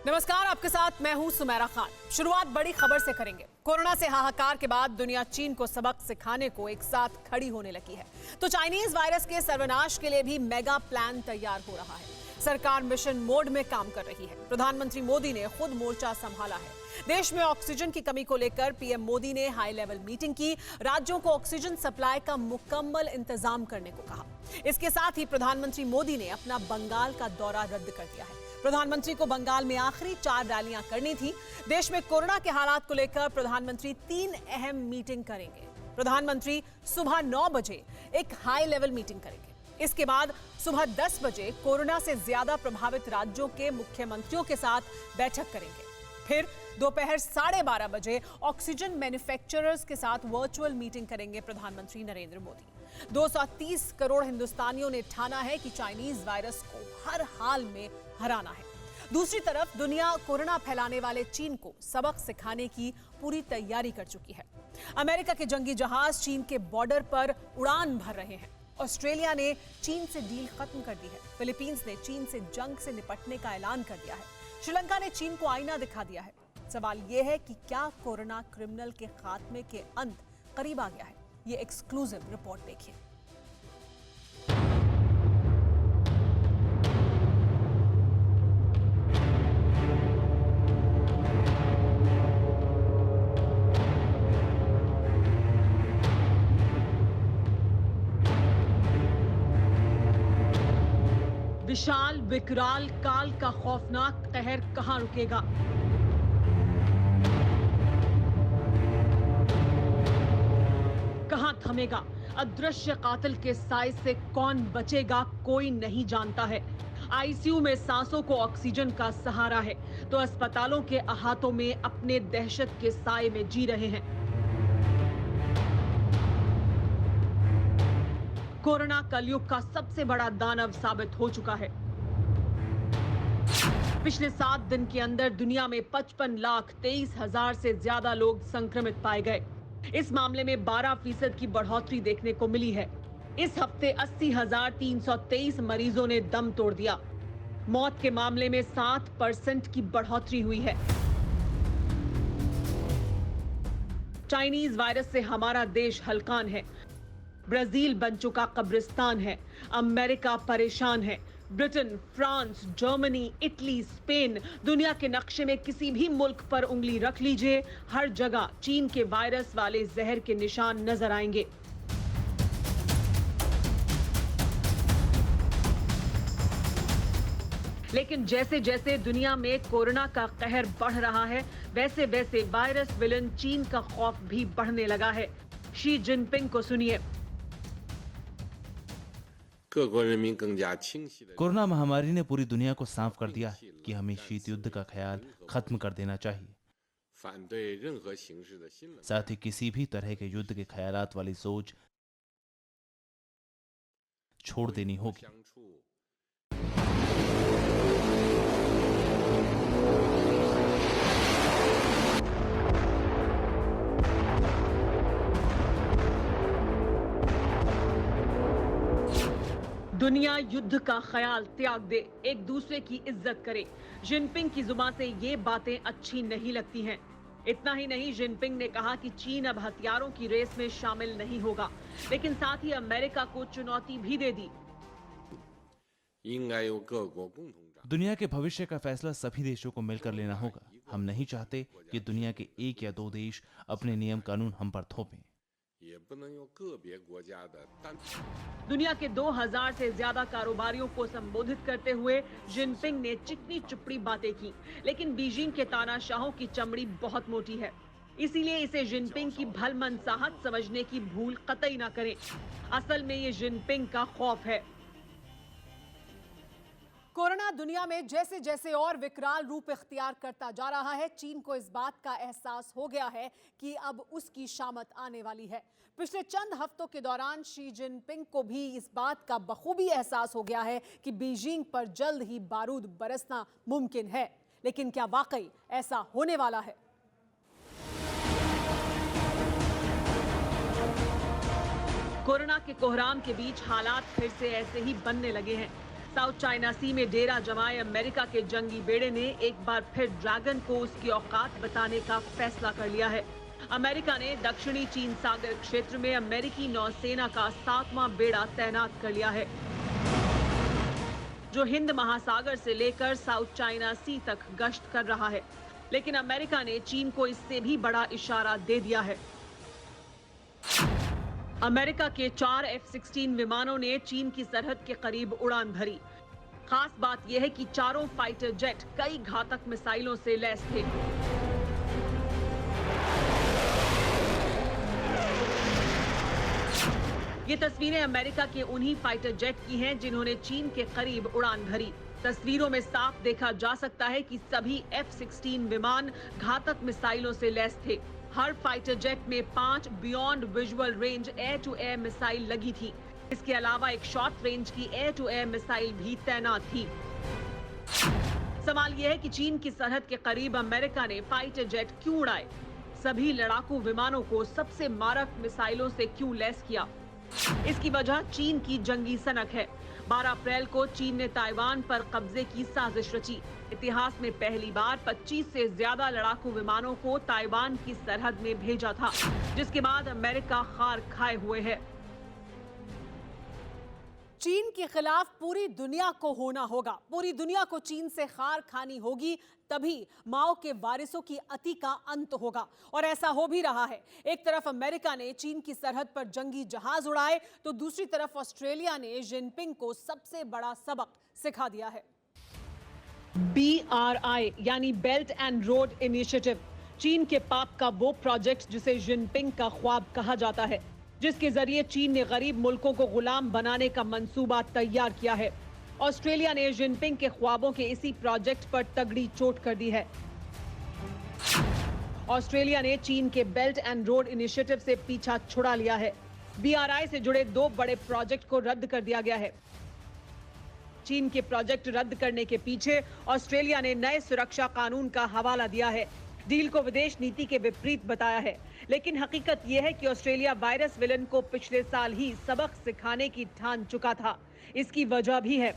नमस्कार, आपके साथ मैं हूं सुमेरा खान। शुरुआत बड़ी खबर से करेंगे। कोरोना से हाहाकार के बाद दुनिया चीन को सबक सिखाने को एक साथ खड़ी होने लगी है, तो चाइनीज वायरस के सर्वनाश के लिए भी मेगा प्लान तैयार हो रहा है। सरकार मिशन मोड में काम कर रही है। प्रधानमंत्री मोदी ने खुद मोर्चा संभाला है। देश में ऑक्सीजन की कमी को लेकर पीएम मोदी ने हाई लेवल मीटिंग की। राज्यों को ऑक्सीजन सप्लाई का मुकम्मल इंतजाम करने को कहा। इसके साथ ही प्रधानमंत्री मोदी ने अपना बंगाल का दौरा रद्द कर दिया है। प्रधानमंत्री को बंगाल में आखिरी 4 रैलियां करनी थी। देश में कोरोना के हालात को लेकर प्रधानमंत्री 3 अहम मीटिंग करेंगे। प्रधानमंत्री सुबह 9 बजे एक हाई लेवल मीटिंग करेंगे। इसके बाद सुबह 10 बजे कोरोना से ज्यादा प्रभावित राज्यों के मुख्यमंत्रियों के साथ बैठक करेंगे। फिर दोपहर 12:30 बजे ऑक्सीजन मैन्युफैक्चरर्स के साथ वर्चुअल मीटिंग करेंगे प्रधानमंत्री नरेंद्र मोदी। 230 करोड़ हिंदुस्तानियों ने ठाना है कि चाइनीज वायरस को हर हाल में हराना है। दूसरी तरफ दुनिया कोरोना फैलाने वाले चीन को सबक सिखाने की पूरी तैयारी कर चुकी है। अमेरिका के जंगी जहाज चीन के बॉर्डर पर उड़ान भर रहे हैं। ऑस्ट्रेलिया ने चीन से डील खत्म कर दी है। फिलीपींस ने चीन से जंग से निपटने का ऐलान कर दिया है। श्रीलंका ने चीन को आईना दिखा दिया है। सवाल यह है कि क्या कोरोना क्रिमिनल के खात्मे के अंत करीब आ गया है? ये एक्सक्लूसिव रिपोर्ट देखिए। विशाल विकराल काल का खौफनाक कहर कहां रुकेगा? कहां थमेगा? अदृश्य कातिल के साए से कौन बचेगा, कोई नहीं जानता है। आईसीयू में सांसों को ऑक्सीजन का सहारा है, तो अस्पतालों के अहातों में अपने दहशत के साए में जी रहे हैं। कोरोना कलयुग का सबसे बड़ा दानव साबित हो चुका है। पिछले 7 दिन के अंदर दुनिया में 55,23,000 से ज्यादा लोग संक्रमित पाए गए। इस मामले में 12% की बढ़ोतरी देखने को मिली है। इस हफ्ते 80,323 मरीजों ने दम तोड़ दिया। मौत के मामले में 7% की बढ़ोतरी हुई है। चाइनीज वायरस से हमारा देश हलकान है। ब्राजील बन चुका कब्रिस्तान है। अमेरिका परेशान है। Britain, France, Germany, Italy, Spain, दुनिया के नक्शे में किसी भी मुल्क पर उंगली रख लीजिए, हर जगह चीन के वायरस वाले जहर के निशान नजर आएंगे। लेकिन जैसे जैसे दुनिया में कोरोना का कहर बढ़ रहा है, वैसे वैसे वायरस विलन चीन का खौफ भी बढ़ने लगा है। शी जिनपिंग को सुनिए। कोरोना महामारी ने पूरी दुनिया को साफ कर दिया है कि हमें शीत युद्ध का ख्याल खत्म कर देना चाहिए। साथ ही किसी भी तरह के युद्ध के ख्यालात वाली सोच छोड़ देनी होगी। दुनिया युद्ध का ख्याल त्याग दे, एक दूसरे की इज्जत करे। जिनपिंग की जुबान से ये बातें अच्छी नहीं लगती हैं। इतना ही नहीं, जिनपिंग ने कहा कि चीन अब हथियारों की रेस में शामिल नहीं होगा, लेकिन साथ ही अमेरिका को चुनौती भी दे दी। दुनिया के भविष्य का फैसला सभी देशों को मिलकर लेना होगा। हम नहीं चाहते कि दुनिया के 1 या 2 देश अपने नियम कानून हम पर थोपें। दुनिया के 2000 से ज्यादा कारोबारियों को संबोधित करते हुए जिनपिंग ने चिकनी चुपड़ी बातें की, लेकिन बीजिंग के तानाशाहों की चमड़ी बहुत मोटी है, इसीलिए इसे जिनपिंग की भलमनसाहत समझने की भूल कतई ना करें। असल में ये जिनपिंग का खौफ है। कोरोना दुनिया में जैसे जैसे और विकराल रूप इख्तियार करता जा रहा है, चीन को इस बात का एहसास हो गया है कि अब उसकी शामत आने वाली है। पिछले चंद हफ्तों के दौरान शी जिनपिंग को भी इस बात का बखूबी एहसास हो गया है कि बीजिंग पर जल्द ही बारूद बरसना मुमकिन है। लेकिन क्या वाकई ऐसा होने वाला है? कोरोना के कोहराम के बीच हालात फिर से ऐसे ही बनने लगे हैं। साउथ चाइना सी में डेरा जमाए अमेरिका के जंगी बेड़े ने एक बार फिर ड्रैगन को उसकी औकात बताने का फैसला कर लिया है। अमेरिका ने दक्षिणी चीन सागर क्षेत्र में अमेरिकी नौसेना का 7वां बेड़ा तैनात कर लिया है, जो हिंद महासागर से लेकर साउथ चाइना सी तक गश्त कर रहा है। लेकिन अमेरिका ने चीन को इससे भी बड़ा इशारा दे दिया है। अमेरिका के 4 F-16 विमानों ने चीन की सरहद के करीब उड़ान भरी। खास बात यह है कि चारों फाइटर जेट कई घातक मिसाइलों से लैस थे। ये तस्वीरें अमेरिका के उन्हीं फाइटर जेट की हैं जिन्होंने चीन के करीब उड़ान भरी। तस्वीरों में साफ देखा जा सकता है कि सभी F-16 विमान घातक मिसाइलों से लैस थे। हर फाइटर जेट में 5 beyond visual range air to air missile लगी थी। इसके अलावा एक शॉर्ट रेंज की एयर टू एयर मिसाइल भी तैनात थी। सवाल यह है कि चीन की सरहद के करीब अमेरिका ने फाइटर जेट क्यों उड़ाए? सभी लड़ाकू विमानों को सबसे मारक मिसाइलों से क्यों लैस किया? इसकी वजह चीन की जंगी सनक है। 12 अप्रैल को चीन ने ताइवान पर कब्जे की साजिश रची। इतिहास में पहली बार 25 से ज्यादा लड़ाकू विमानों को ताइवान की सरहद में भेजा था, जिसके बाद अमेरिका खार खाए हुए है। चीन के खिलाफ पूरी दुनिया को होना होगा। पूरी दुनिया को चीन से खार खानी होगी, तभी माओ के वारिसों की अति का अंत होगा। और ऐसा हो भी रहा है। एक तरफ अमेरिका ने चीन की सरहद पर जंगी जहाज उड़ाए, तो दूसरी तरफ ऑस्ट्रेलिया ने जिनपिंग को सबसे बड़ा सबक सिखा दिया है। BRI यानी बेल्ट एंड रोड इनिशिएटिव, चीन के पाप का वो प्रोजेक्ट जिसे जिनपिंग का ख्वाब कहा जाता है, जिसके जरिए चीन ने गरीब मुल्कों को गुलाम बनाने का मंसूबा तैयार किया है। ऑस्ट्रेलिया ने जिनपिंग के ख्वाबों के इसी प्रोजेक्ट पर तगड़ी चोट कर दी है। ऑस्ट्रेलिया ने चीन के बेल्ट एंड रोड इनिशिएटिव से पीछा छुड़ा लिया है। BRI से जुड़े 2 बड़े प्रोजेक्ट को रद्द कर दिया गया है। चीन के प्रोजेक्ट रद्द करने के पीछे ऑस्ट्रेलिया ने नए सुरक्षा कानून का हवाला दिया है। डील को विदेश नीति के विपरीत बताया है, लेकिन हकीकत यह है कि ऑस्ट्रेलिया वायरस विलन को पिछले साल ही सबक सिखाने की ठान चुका था। इसकी वजह भी है।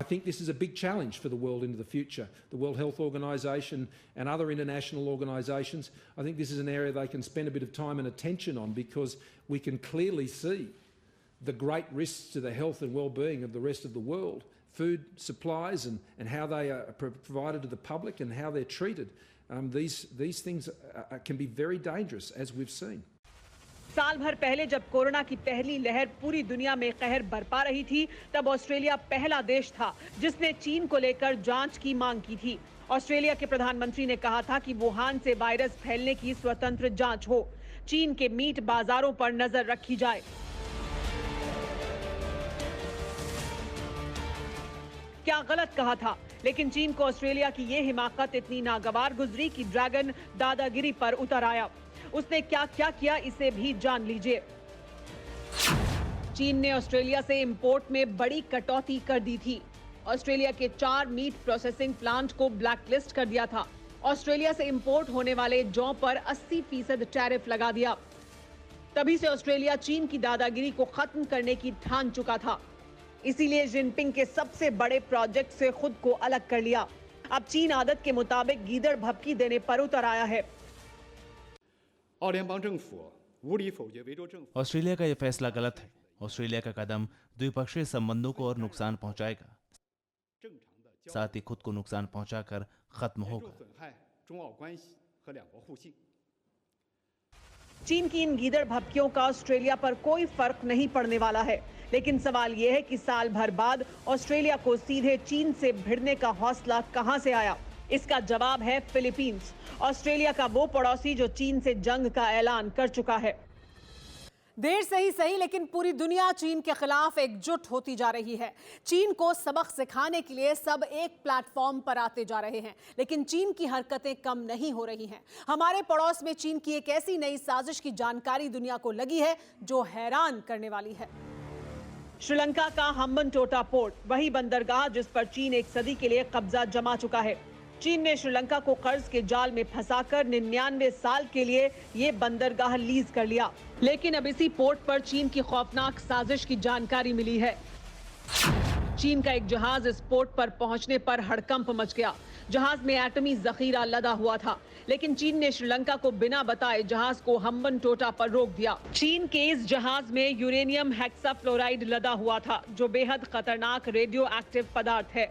I think this is a big challenge for the world into the future. The World Health Organization and other international organizations, I think this is an area they can spend a bit of time and attention on, because we can clearly see the great risks to the health and well-being of the rest of the world. Food supplies and how they are provided to the public and how they're treated. These things can be very dangerous, as we've seen. साल भर पहले जब corona की पहली लहर पूरी दुनिया में कहर बरपा रही थी, तब ऑस्ट्रेलिया पहला देश था जिसने चीन को लेकर जांच की मांग की थी। ऑस्ट्रेलिया के प्रधानमंत्री ने कहा था कि वुहान से वायरस फैलने की स्वतंत्र जांच हो, चीन के मीट बाजारों पर नजर रखी जाए। क्या गलत कहा था, लेकिन चीन को ऑस्ट्रेलिया की ये हिमाकत इतनी नागवार गुजरी कि ड्रैगन दादागिरी पर उतर आया। उसने क्या क्या किया, इसे भी जान लीजिए। चीन ने ऑस्ट्रेलिया से इंपोर्ट में बड़ी कटौती कर दी थी। ऑस्ट्रेलिया के 4 मीट प्रोसेसिंग प्लांट को ब्लैकलिस्ट कर दिया था। ऑस्ट्रेलिया से इंपोर्ट होने वाले जौ पर 80% टैरिफ लगा दिया। तभी से ऑस्ट्रेलिया चीन की दादागिरी को खत्म करने की ठान चुका था। इसीलिए जिनपिंग के सबसे बड़े प्रोजेक्ट से खुद को अलग कर लिया। अब चीन आदत के मुताबिक गीदड़ भभकी देने पर उतर आया है। ऑस्ट्रेलिया का यह फैसला गलत है। ऑस्ट्रेलिया का कदम द्विपक्षीय संबंधों को और नुकसान पहुंचाएगा, साथ ही खुद को नुकसान पहुंचाकर खत्म होगा। चीन की इन गीदड़ भभकियों का ऑस्ट्रेलिया पर कोई फर्क नहीं पड़ने वाला है, लेकिन सवाल यह है कि साल भर बाद ऑस्ट्रेलिया को सीधे चीन से भिड़ने का हौसला कहां से आया? इसका जवाब है फिलीपींस, ऑस्ट्रेलिया का वो पड़ोसी जो चीन से जंग का ऐलान कर चुका है। देर से ही सही, लेकिन पूरी दुनिया चीन के खिलाफ एकजुट होती जा रही है। चीन को सबक सिखाने के लिए सब एक प्लेटफॉर्म पर आते जा रहे हैं, लेकिन चीन की हरकतें कम नहीं हो रही हैं। हमारे पड़ोस में चीन की एक ऐसी नई साजिश की जानकारी दुनिया को लगी है जो हैरान करने वाली है। श्रीलंका का हम्बनटोटा पोर्ट, वही बंदरगाह जिस पर चीन एक सदी के लिए कब्जा जमा चुका है। चीन ने श्रीलंका को कर्ज के जाल में फंसाकर 99 साल के लिए ये बंदरगाह लीज कर लिया, लेकिन अब इसी पोर्ट पर चीन की खौफनाक साजिश की जानकारी मिली है। चीन का एक जहाज इस पोर्ट पर पहुंचने पर हड़कंप मच गया। जहाज में एटमी जखीरा लदा हुआ था, लेकिन चीन ने श्रीलंका को बिना बताए जहाज को हम्बनटोटा पर रोक दिया। चीन के इस जहाज में यूरेनियम हेक्साफ्लोराइड लदा हुआ था, जो बेहद खतरनाक रेडियो एक्टिव पदार्थ है।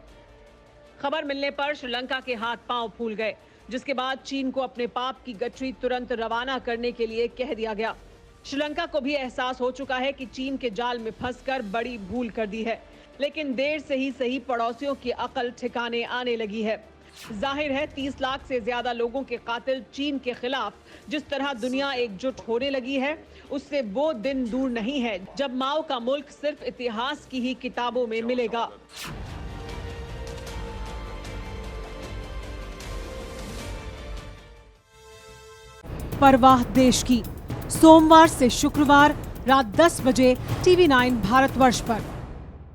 खबर मिलने पर श्रीलंका के हाथ पांव फूल गए, जिसके बाद चीन को अपने पाप की गठरी तुरंत रवाना करने के लिए कह दिया गया। श्रीलंका को भी एहसास हो चुका है कि चीन के जाल में फंसकर बड़ी भूल कर दी है, लेकिन देर से ही सही पड़ोसियों की अकल ठिकाने आने लगी है। जाहिर है 30 लाख से ज्यादा लोगों के कातिल चीन के खिलाफ जिस तरह दुनिया एकजुट होने लगी है, उससे वो दिन दूर नहीं है जब माओ का मुल्क सिर्फ इतिहास की ही किताबों में मिलेगा। परवाह देश की, सोमवार से शुक्रवार रात 10 बजे TV9 भारतवर्ष पर।